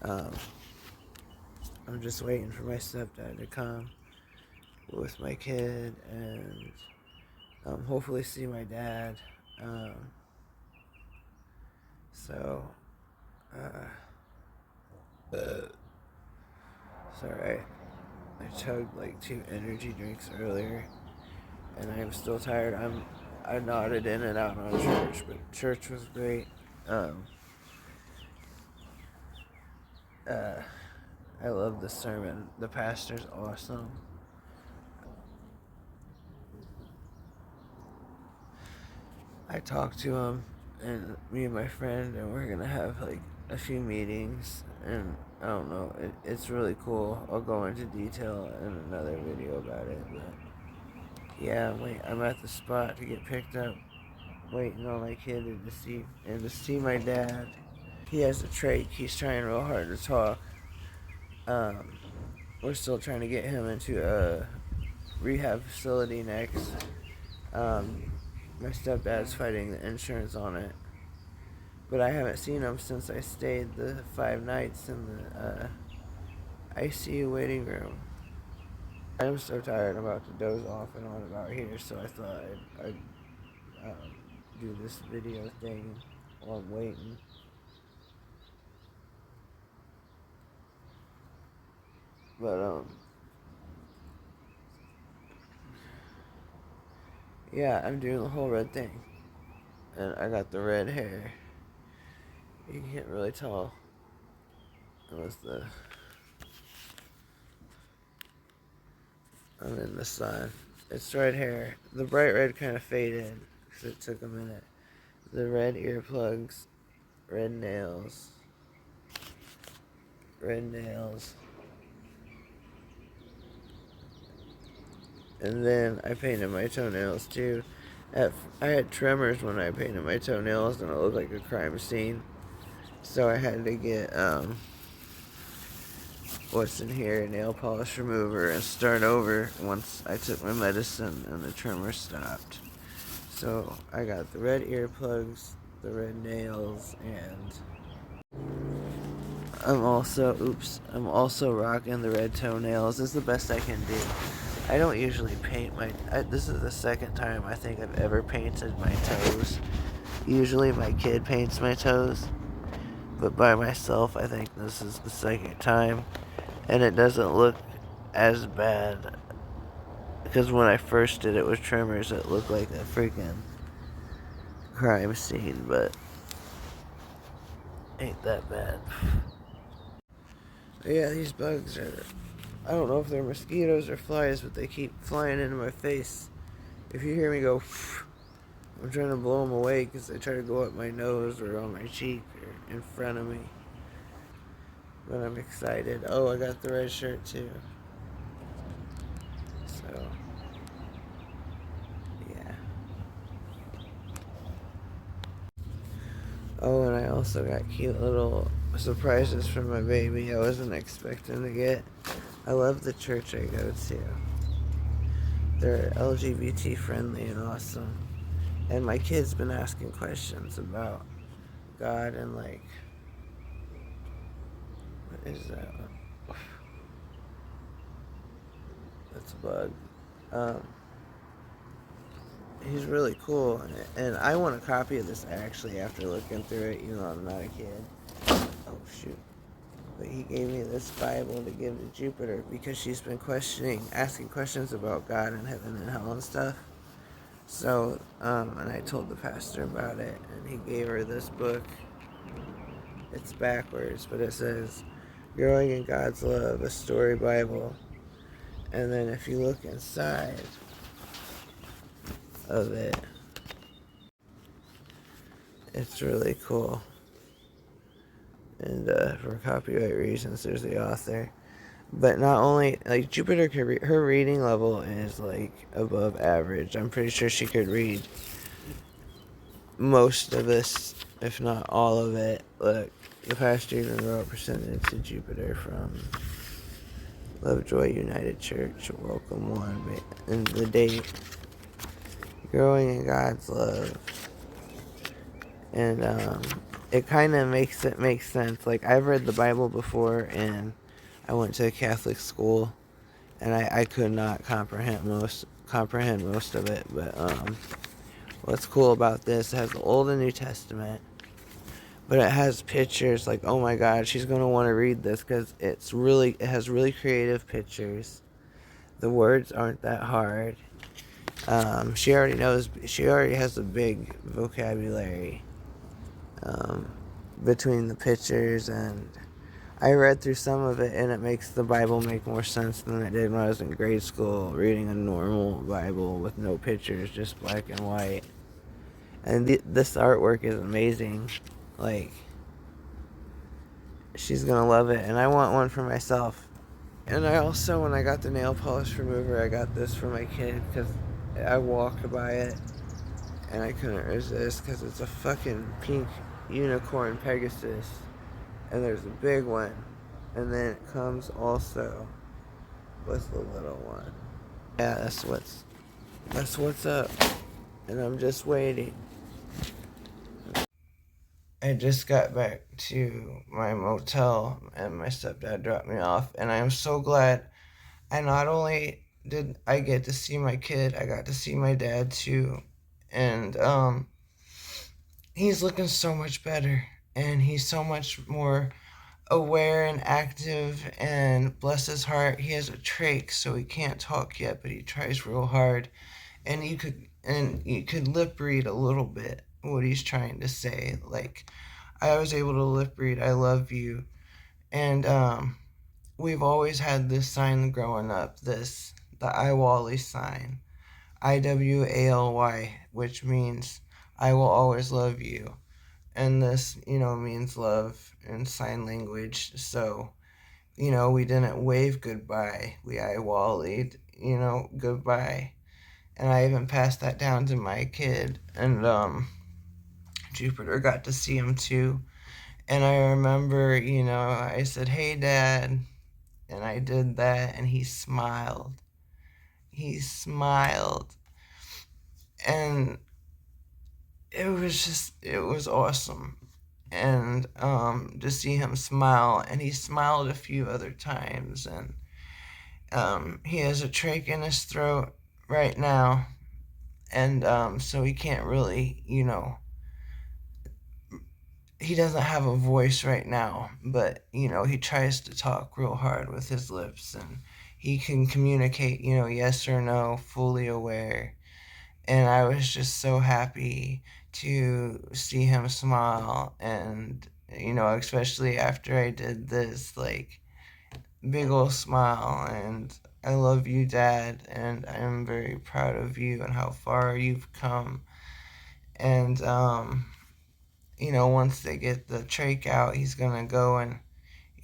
Um, I'm just waiting for my stepdad to come with my kid and hopefully see my dad. Um, so, sorry, I chugged like 2 energy drinks earlier, and I'm still tired. I nodded in and out on church, but church was great. Um, uh, I love the sermon. The pastor's awesome. I talked to him, and me and my friend, and we're gonna have like a few meetings, and I don't know, it's really cool. I'll go into detail in another video about it, but yeah, I'm at the spot to get picked up, waiting on my kid to see my dad. He has a trach. He's trying real hard to talk. Um, we're still trying to get him into a rehab facility next. Um, my stepdad's fighting the insurance on it. But I haven't seen him since I stayed the 5 nights in the ICU waiting room. I'm so tired. I'm about to doze off and on about here, so I thought I'd do this video thing while I'm waiting. But yeah, I'm doing the whole red thing, and I got the red hair. You can't really tell unless I'm in the sun. It's red hair. The bright red kind of faded because it took a minute. The red earplugs, red nails, red nails. And then I painted my toenails too. I had tremors when I painted my toenails and it looked like a crime scene. So I had to get, what's in here, nail polish remover, and start over once I took my medicine and the tremor stopped. So I got the red earplugs, the red nails, and I'm also rocking the red toenails. This is the best I can do. I don't usually paint this is the second time I think I've ever painted my toes. Usually my kid paints my toes, but by myself I think this is the second time, and it doesn't look as bad, because when I first did it with trimmers it looked like a freaking crime scene, but ain't that bad. Yeah, these bugs are, I don't know if they're mosquitoes or flies, but they keep flying into my face. If you hear me go, I'm trying to blow them away because they try to go up my nose or on my cheek or in front of me. But I'm excited. Oh, I got the red shirt too. So, yeah. Oh, and I also got cute little surprises for my baby I wasn't expecting to get. I love the church I go to. They're LGBT friendly and awesome. And my kid's been asking questions about God and like, what is that? That's a bug. Um, he's really cool, and I want a copy of this actually after looking through it. You know, I'm not a kid. Oh shoot! But he gave me this Bible to give to Jupiter because she's been asking questions about God and heaven and hell and stuff. So, and I told the pastor about it, and he gave her this book. It's backwards, but it says, "Growing in God's Love, a Story Bible." And then if you look inside of it, it's really cool. And for copyright reasons, there's the author. But not only, like, Jupiter could her reading level is like above average. I'm pretty sure she could read most of this, if not all of it. Look, the pastor even wrote presented to Jupiter from Lovejoy United Church, Welcome One, and the date, growing in God's love. And it kind of makes it make sense. Like, I've read the Bible before, and I went to a Catholic school, and I could not comprehend most of it. But what's cool about this, it has the Old and New Testament, but it has pictures. Like, oh my God, she's gonna want to read this because it has really creative pictures. The words aren't that hard. She already has a big vocabulary between the pictures, and I read through some of it, and it makes the Bible make more sense than it did when I was in grade school reading a normal Bible with no pictures, just black and white. And this artwork is amazing. Like, she's gonna love it, and I want one for myself. And I also, when I got the nail polish remover, I got this for my kid because I walked by it and I couldn't resist because it's a fucking pink unicorn Pegasus, and there's a big one, and then it comes also with the little one. Yeah, that's what's up, and I'm just waiting. I just got back to my motel, and my stepdad dropped me off, and I am so glad. I not only did I get to see my kid, I got to see my dad too, and he's looking so much better, and he's so much more aware and active, and bless his heart, he has a trach, so he can't talk yet, but he tries real hard, and you could lip read a little bit what he's trying to say. Like, I was able to lip read "I love you," and we've always had this sign growing up, the Iwally sign, IWALY, which means I will always love you. And this, means love in sign language. So, we didn't wave goodbye. We Iwallied, goodbye. And I even passed that down to my kid. And Jupiter got to see him too. And I remember, I said, "Hey, Dad." And I did that, and he smiled. He smiled. And it was awesome. And to see him smile, and he smiled a few other times, and he has a trach in his throat right now, and so he can't really, he doesn't have a voice right now, but he tries to talk real hard with his lips, and he can communicate, yes or no, fully aware. And I was just so happy to see him smile, and especially after I did this, like, big old smile, and "I love you, Dad, and I'm very proud of you and how far you've come." And once they get the trach out, he's gonna go and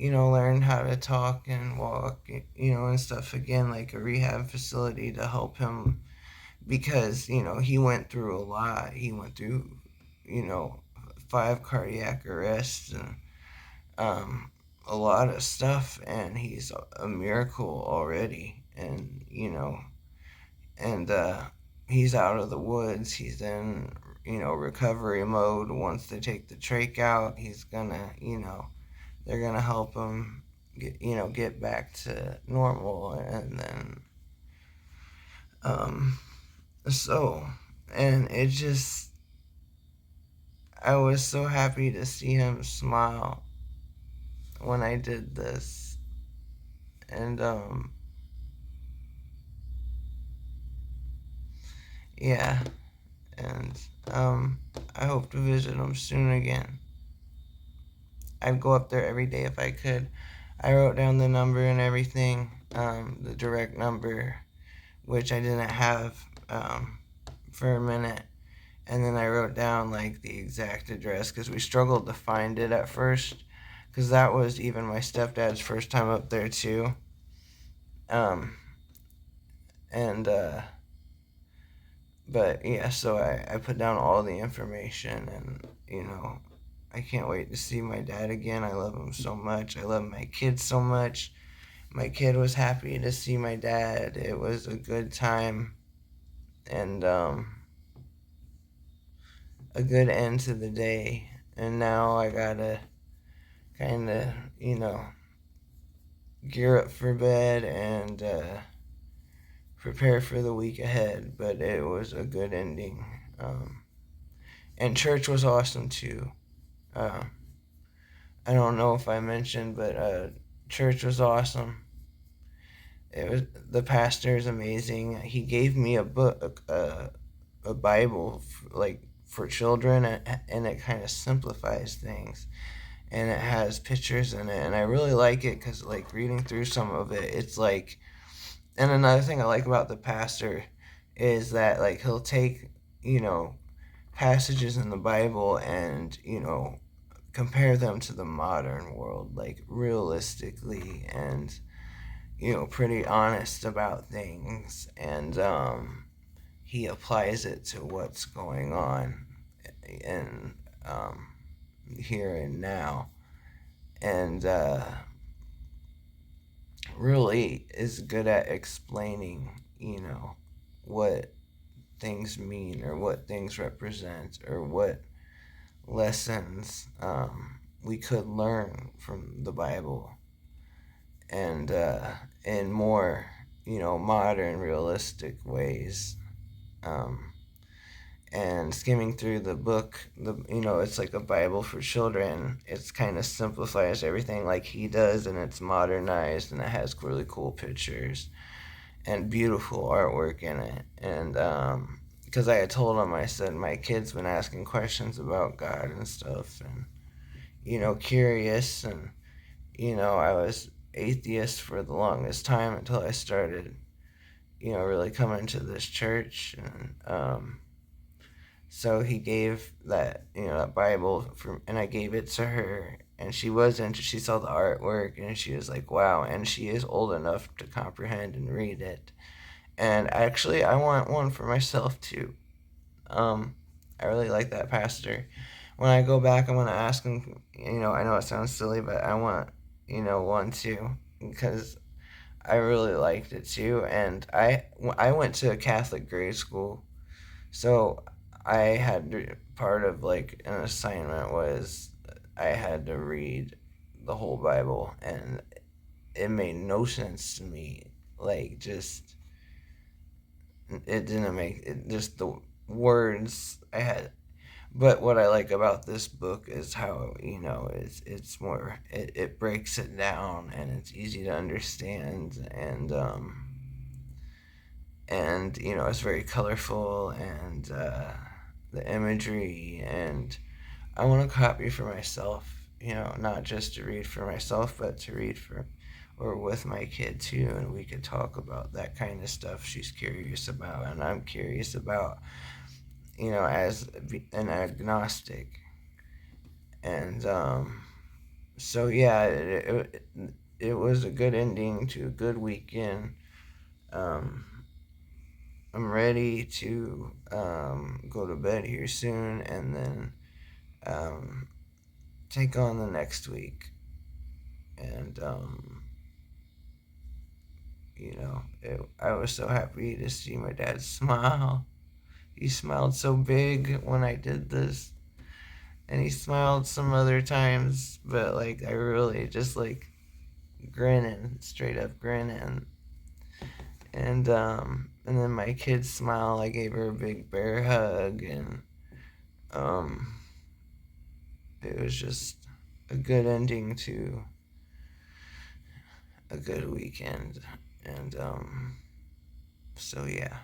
learn how to talk and walk, and stuff again, like a rehab facility to help him, because he went through a lot. He went through 5 cardiac arrests, and a lot of stuff, and he's a miracle already. And and he's out of the woods. He's in recovery mode. Once they take the trach out, he's gonna they're gonna help him get back to normal. And then so, and it just, I was so happy to see him smile when I did this. And yeah, and I hope to visit him soon again. I'd go up there every day if I could. I wrote down the number and everything, the direct number, which I didn't have for a minute. And then I wrote down, like, the exact address, because we struggled to find it at first, because that was even my stepdad's first time up there too. And but yeah, so I put down all the information, and I can't wait to see my dad again. I love him so much. I love my kid so much. My kid was happy to see my dad. It was a good time, and a good end to the day. and now I gotta kind of, gear up for bed and prepare for the week ahead. But it was a good ending. And church was awesome too. Uh, I don't know if I mentioned, but church was awesome. It was the pastor is amazing. He gave me a book, a Bible, like for children, and it kind of simplifies things, and it has pictures in it, and I really like it because like reading through some of it, it's like. And another thing I like about the pastor is that like he'll take you know passages in the Bible and compare them to the modern world, like realistically, and pretty honest about things, and he applies it to what's going on in here and now, and really is good at explaining, what things mean or what things represent or what lessons we could learn from the Bible, and in more modern realistic ways, um, and skimming through the book, it's like a Bible for children. It's kind of simplifies everything like he does, and it's modernized, and it has really cool pictures and beautiful artwork in it. And because I had told him, I said my kid's been asking questions about God and stuff, and curious, and I was atheist for the longest time until I started really coming to this church, and so he gave that that Bible for, and I gave it to her, and she was into. She saw the artwork, and she was like, "Wow!" And she is old enough to comprehend and read it. And actually, I want one for myself too. Um, I really like that pastor. When I go back, I'm gonna ask him. I know it sounds silly, but I want one too, because I really liked it too. And I went to a Catholic grade school, so I had part of like an assignment was I had to read the whole Bible, and it made no sense to me. Like, just it didn't make it, just the words I had. But what I like about this book is how it's more, it breaks it down, and it's easy to understand, and it's very colorful, and the imagery, and I want a copy for myself, not just to read for myself, but to read for or with my kid too, and we could talk about that kind of stuff she's curious about, and I'm curious about, as an agnostic. And so yeah, it was a good ending to a good weekend. um, I'm ready to go to bed here soon, and then um, take on the next week. And I was so happy to see my dad smile. He smiled so big when I did this, and he smiled some other times, but like I really just like grinning, straight up grinning. And then my kid smile, I gave her a big bear hug, and um it was just a good ending to a good weekend. And so yeah.